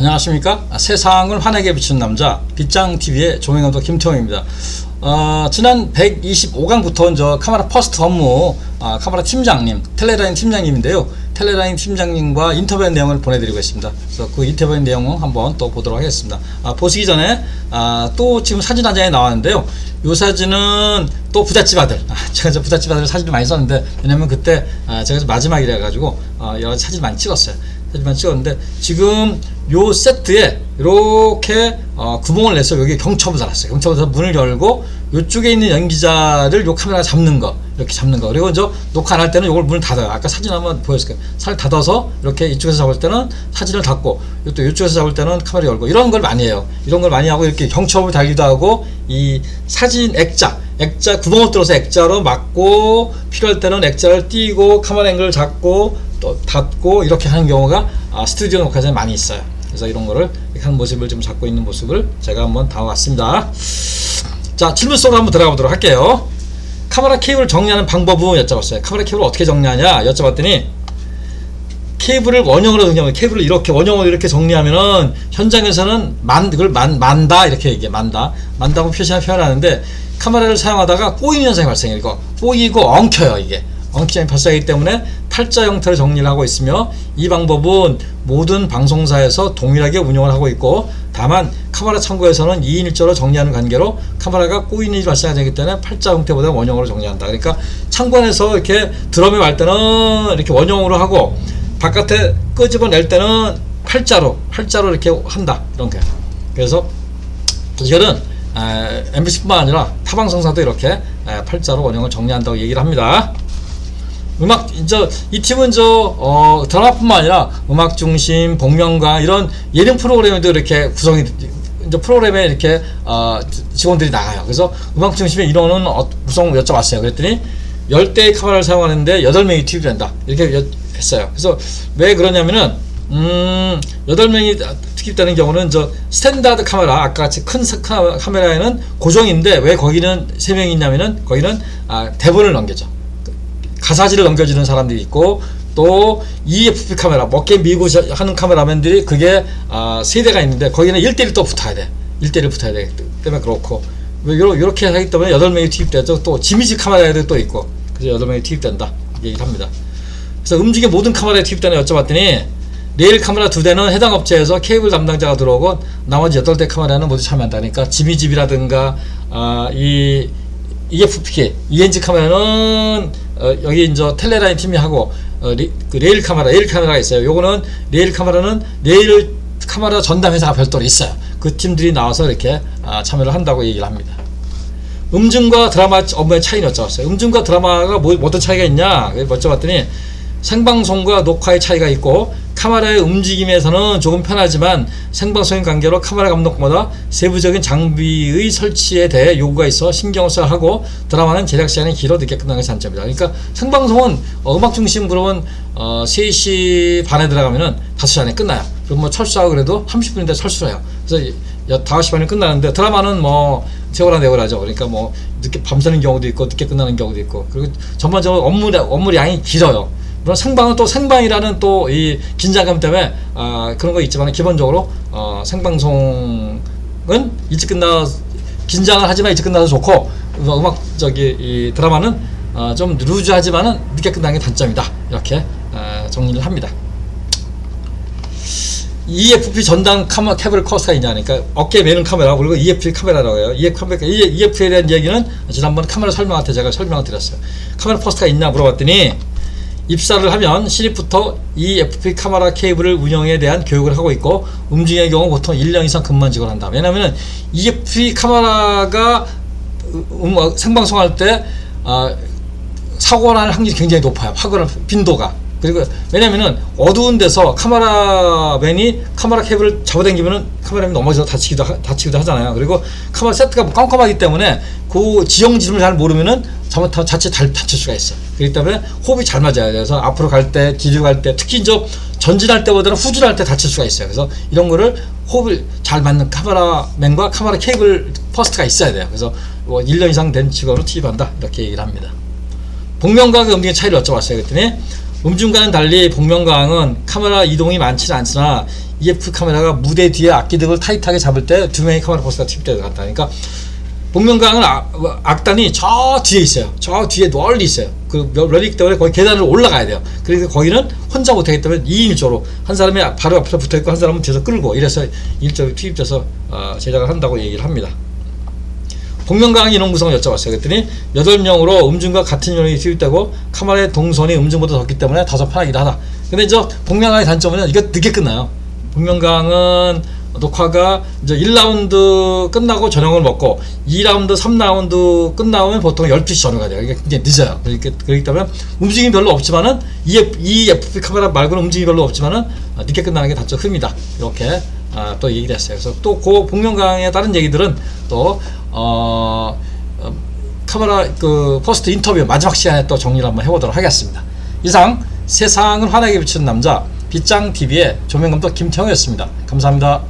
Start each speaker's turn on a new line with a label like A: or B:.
A: 안녕하십니까? 세상을 환하게 비추는 남자 빗장TV의 조명감독 김태형입니다. 지난 125강부터 저 카메라 퍼스트 업무 카메라 팀장님, 텔레라인 팀장님인데요. 텔레라인 팀장님과 인터뷰한 내용을 보내드리고 있습니다. 그래서 그 인터뷰한 내용을 한번 또 보도록 하겠습니다. 보시기 전에 또 지금 사진 한 장이 나왔는데요. 이 사진은 또 부잣집 아들. 제가 저 부잣집 아들 사진을 많이 썼는데, 왜냐면 그때 제가 마지막이라 가지고 여러 가지 사진 많이 찍었어요. 사진만 찍었는데, 지금 요 세트에 이렇게 구멍을 내서 여기 경첩을 달았어요. 경첩을 달아서 문을 열고 요쪽에 있는 연기자를 요 카메라가 잡는 거, 이렇게 잡는 거. 그리고 저 녹화 안 할 때는 요걸 문을 닫아요. 아까 사진 한번 보였을 거예요. 살 닫아서 이렇게 이쪽에서 잡을 때는 사진을 닫고, 또 이쪽에서 잡을 때는 카메라 열고, 이런 걸 많이 해요. 이런 걸 많이 하고, 이렇게 경첩을 달기도 하고, 이 사진 액자 구멍을 뚫어서 액자로 막고, 필요할 때는 액자를 띄고 카메라 앵글을 잡고 또 닫고, 이렇게 하는 경우가 스튜디오 녹화장에 많이 있어요. 그래서 이런 거를 이렇게 하는 모습을 좀 잡고 있는 모습을 제가 한번 담아왔습니다. 자, 질문 속으로 한번 들어가 보도록 할게요. 카메라 케이블을 정리하는 방법은 여쭤봤어요. 카메라 케이블을 어떻게 정리하냐 여쭤봤더니, 케이블을 원형으로 정리하면, 케이블을 이렇게 원형으로 이렇게 정리하면은 현장에서는 그걸 만다 이렇게 얘기해. 만다고 표현하는데, 카메라를 사용하다가 꼬이는 현상이 발생해요. 이거 꼬이고 엉켜요. 이게 엉키장이 발생하기 때문에 팔자 형태로 정리를 하고 있으며, 이 방법은 모든 방송사에서 동일하게 운영을 하고 있고, 다만 카메라 창고에서는 2인 1조로 정리하는 관계로 카메라가 꼬이는 일이 발생하기 때문에 팔자 형태보다 원형으로 정리한다. 그러니까 창고 안에서 이렇게 드럼에 갈 때는 이렇게 원형으로 하고, 바깥에 끄집어낼 때는 팔자로 이렇게 한다. 이런 게. 그래서 이거는 MBC뿐만 아니라 타방송사도 이렇게 팔자로 원형을 정리한다고 얘기를 합니다. 이 팀은 드라마뿐만 아니라 음악 중심, 복면가, 이런 예능 프로그램에도 이렇게 구성이, 프로그램에 이렇게 직원들이 나가요. 그래서 음악 중심의 인원은 구성 여쭤봤어요. 그랬더니 10대의 카메라를 사용하는데 8명이 투입된다. 이렇게 했어요. 그래서 왜 그러냐면은 8명이 투입되는 경우는 스탠다드 카메라, 아까 같이 큰 카메라에는 고정인데, 왜 거기는 3명이 있냐면은, 거기는 대본을 넘겨줘. 가사지를 넘겨주는 사람들이 있고, 또 EFP 카메라, 먹게 밀고 하는 카메라맨들이 그게 3대가 있는데, 거기는 1대1 또 붙어야 돼. 1대1 붙어야 되기 때문에 그렇고, 이렇게 하기 때문에 8명이 투입되죠. 또 지미지 카메라에도 또 있고, 그래서 8명이 투입된다 얘기를 합니다. 그래서 움직임 모든 카메라에 투입되는 여쭤봤더니, 레일 카메라 2대는 해당 업체에서 케이블 담당자가 들어오고, 나머지 8대 카메라는 모두 참여한다. 그러니까 지미집이라든가 이 EFP, ENG 카메라는 여기 텔레라인 팀이 하고, 그 레일 카메라가 있어요. 요거는 레일 카메라는 레일 카메라 전담 회사가 별도로 있어요. 그 팀들이 나와서 이렇게 참여를 한다고 얘기를 합니다. 음중과 드라마 업무의 차이는 여쭤봤어요. 음중과 드라마가 어떤 차이가 있냐 여쭤봤더니, 생방송과 녹화의 차이가 있고, 카메라의 움직임에서는 조금 편하지만 생방송인 관계로 카메라 감독보다 세부적인 장비의 설치에 대해 요구가 있어 신경을 써야 하고, 드라마는 제작 시간이 길어 늦게 끝나는 것이 단점이다. 그러니까 생방송은 음악 중심 그러면 3시 반에 들어가면은 5시 안에 끝나요. 그럼 철수하고 그래도 30분인데 철수를 해요. 그래서 5시 반에 끝나는데, 드라마는 세월아 내월하죠. 그러니까 늦게 밤새는 경우도 있고 늦게 끝나는 경우도 있고, 그리고 전반적으로 업무량이 길어요. 물론 생방은 또 생방이라는 또 이 긴장감 때문에 그런 거 있지만, 기본적으로 생방송은 일찍 긴장을 하지만 일찍 끝나서 좋고, 이 드라마는 좀 루즈하지만은 늦게 끝나는 게 단점이다. 이렇게 정리를 합니다. EFP 전담 케이블 커스가 있냐니까, 어깨에 매는 카메라, 그리고 EFP 카메라라고 해요. EFP에 대한 얘기는 지난번 카메라 설명할 때 제가 설명을 드렸어요. 카메라 퍼스트가 있냐 물어봤더니, 입사를 하면 신입부터 EFP 카메라 케이블을 운영에 대한 교육을 하고 있고, 음중의 경우 보통 1년 이상 근무직을 한다. 왜냐하면 EFP 카메라가 생방송할 때 사고가 날 확률이 굉장히 높아요. 화근할 빈도가. 그리고 왜냐면은 어두운 데서 카메라맨이 카메라 케이블을 잡아당기면은 카메라맨이 넘어져서 다치기도 하잖아요. 그리고 카메라 세트가 깜깜하기 때문에 그 지형지름을 잘 모르면은 잘못하면 자칫 다칠 수가 있어요. 그렇기 때문에 호흡이 잘 맞아야 돼요. 그래서 앞으로 갈 때, 뒤로 갈 때, 특히 전진할 때보다는 후진할 때 다칠 수가 있어요. 그래서 이런 거를 호흡을 잘 맞는 카메라맨과 카메라 케이블 퍼스트가 있어야 돼요. 그래서 1년 이상 된 직원을 투입한다. 이렇게 얘기를 합니다. 복면가의 음식의 차이를 여쭤봤어요. 그랬더니 음중과는 달리 복면가왕은 카메라 이동이 많지는 않으나 EF 카메라가 무대 뒤에 악기 등을 타이트하게 잡을 때 두 명의 카메라 포스가 투입되어 갔다. 그러니까 복면가왕은 악단이 저 뒤에 있어요. 저 뒤에 멀리 있어요. 그 렐릭 때문에 거기 계단을 올라가야 돼요. 그래서 거기는 혼자 못하기 때문에 2인조로 한 사람이 바로 앞에 붙어있고 한 사람은 뒤에서 끌고 이래서 1조로 투입돼서 제작을 한다고 얘기를 합니다. 복면가왕 인원 구성을 여쭤봤어요. 그랬더니 8명으로 음중과 같은 인원이 투입되고 카메라의 동선이 음중보다 적기 때문에 다소 편하긴 하다. 근데 이제 복면가왕의 단점은 이거 늦게 끝나요. 복면가왕은 녹화가 이제 1라운드 끝나고 저녁을 먹고 2라운드, 3라운드 끝나면 보통 12시 전후가 돼요. 이게 굉장히 늦어요. 그렇기 때문에 움직임이 별로 없지만은 EF 카메라 말고는 움직임이 별로 없지만은 늦게 끝나는 게 단점 흠이다. 이렇게 또 얘기를 했어요. 그래서 또 그 복면가왕의 다른 얘기들은 또 카메라 그 퍼스트 인터뷰 마지막 시간에 또 정리를 한번 해보도록 하겠습니다. 이상 세상을 환하게 비추는 남자 빗장TV의 조명감독 김태형이었습니다. 감사합니다.